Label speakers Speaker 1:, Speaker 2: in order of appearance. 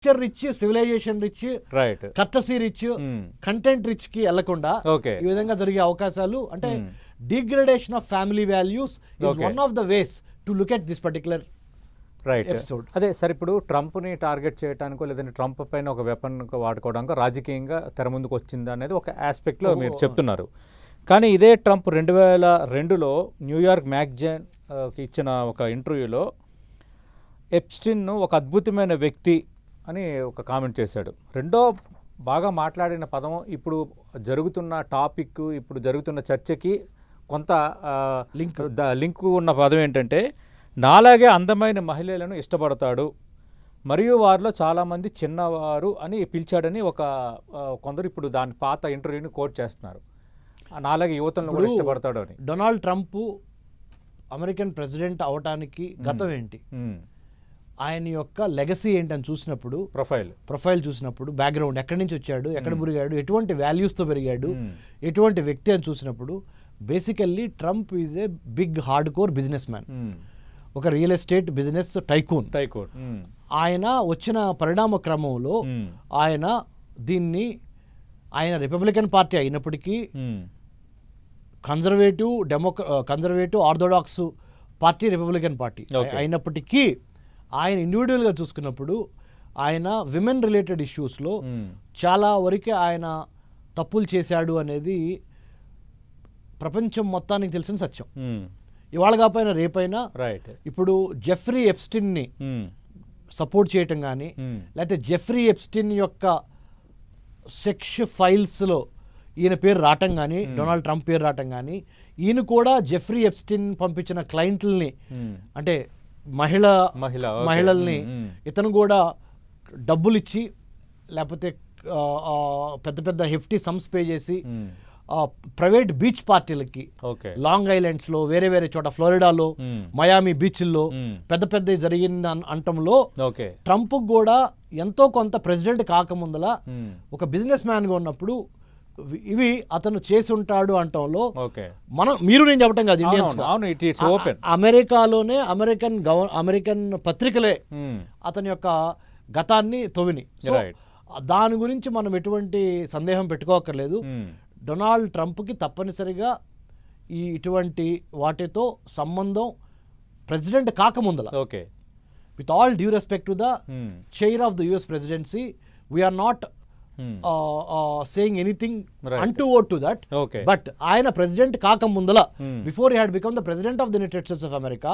Speaker 1: Rich, civilisation rich,
Speaker 2: right,
Speaker 1: courtesy rich, content rich కి వెళ్లకుండా ఈ విధంగా జరిగే అవకాశాలు అంటే degradation of family values is one of the ways to look at this particular
Speaker 2: right
Speaker 1: episode.
Speaker 2: అదే సార్, ఇప్పుడు ట్రంప్ని టార్గెట్ చేయడానికో లేదంటే ట్రంప్ పైన ఒక వెపన్ వాడుకోవడానికో రాజకీయంగా తెర ముందుకు వచ్చింది అనేది ఒక ఆస్పెక్ట్లో మీరు చెప్తున్నారు. కానీ ఇదే ట్రంప్ 2002లో న్యూయార్క్ మ్యాగజైన్ ఇచ్చిన ఒక ఇంటర్వ్యూలో ఎప్స్టీన్ ఒక అద్భుతమైన వ్యక్తి అని ఒక కామెంట్ చేశాడు. రెండో బాగా మాట్లాడిన పదం ఇప్పుడు జరుగుతున్న టాపిక్, ఇప్పుడు జరుగుతున్న చర్చకి కొంత లింక్ ఉన్న పదం ఏంటంటే, నాలాగే అందమైన మహిళలను ఇష్టపడతాడు మరియు వారిలో చాలామంది చిన్నవారు అని పిలిచాడని కొందరు ఇప్పుడు దాని పాత ఇంటర్వ్యూని కోట్ చేస్తున్నారు. నాలాగే యువతలను కూడా ఇష్టపడతాడు అని.
Speaker 1: డొనాల్డ్ ట్రంప్ అమెరికన్ ప్రెసిడెంట్ అవటానికి గతం ఏంటి, ఆయన యొక్క లెగసీ ఏంటని చూసినప్పుడు, ప్రొఫైల్ చూసినప్పుడు, బ్యాక్గ్రౌండ్ ఎక్కడి నుంచి వచ్చాడు, ఎక్కడ పెరిగాడు, ఎటువంటి వాల్యూస్తో పెరిగాడు, ఎటువంటి వ్యక్తి అని చూసినప్పుడు basically Trump is a big hard core businessman, ఒక రియల్ ఎస్టేట్ బిజినెస్ టైకూన్. ఆయన వచ్చిన పరిణామ క్రమంలో ఆయన రిపబ్లికన్ పార్టీ అయినప్పటికీ conservative orthodox party Republican party అయినప్పటికీ ఆయన ఇండివిజువల్గా చూసుకున్నప్పుడు ఆయన విమెన్ రిలేటెడ్ ఇష్యూస్లో చాలా వరకు ఆయన తప్పులు చేశాడు అనేది ప్రపంచం మొత్తానికి తెలిసిన సత్యం. ఇవాళ కాకపోయినా రేపైనా ఇప్పుడు జెఫ్రీ ఎప్స్టీన్ని సపోర్ట్ చేయటం కానీ, లేకపోతే జెఫ్రీ ఎప్స్టీన్ యొక్క సెక్స్ ఫైల్స్లో ఈయన పేరు రావటం కానీ, డొనాల్డ్ ట్రంప్ పేరు రావటం కానీ, ఈయన కూడా జెఫ్రీ ఎప్స్టీన్ పంపించిన క్లయింట్లని అంటే మహిళల్ని ఇతను కూడా డబ్బులు ఇచ్చి లేకపోతే పెద్ద పెద్ద హెఫ్టీ సమ్స్ పే చేసి ప్రైవేట్ బీచ్ పార్టీలకి లాంగ్ ఐలాండ్స్లో, వేరే వేరే చోట, ఫ్లోరిడాలో, మయామి బీచ్ల్లో పెద్ద పెద్ద జరిగింది అంటంలో ట్రంప్ కూడా ఎంతో కొంత ప్రెసిడెంట్ కాకముందల ఒక బిజినెస్ మ్యాన్గా ఉన్నప్పుడు ఇవి అతను చేసి ఉంటాడు అంటంలో నేను చెప్పటం కాదు, ఇండియన్స్ అమెరికాలోనే అమెరికన్ పత్రికలే అతని యొక్క గతాన్ని తవ్విని. దాని గురించి మనం ఎటువంటి సందేహం పెట్టుకోకర్లేదు. డొనాల్డ్ ట్రంప్కి తప్పనిసరిగా ఇటువంటి వాటితో సంబంధం ప్రెసిడెంట్ కాకముందల, with all due respect to the chair of the US presidency, we are not saying anything untoward to that, but ఆయన ప్రెసిడెంట్ కాకముందల, before he had become the president of the United States of America,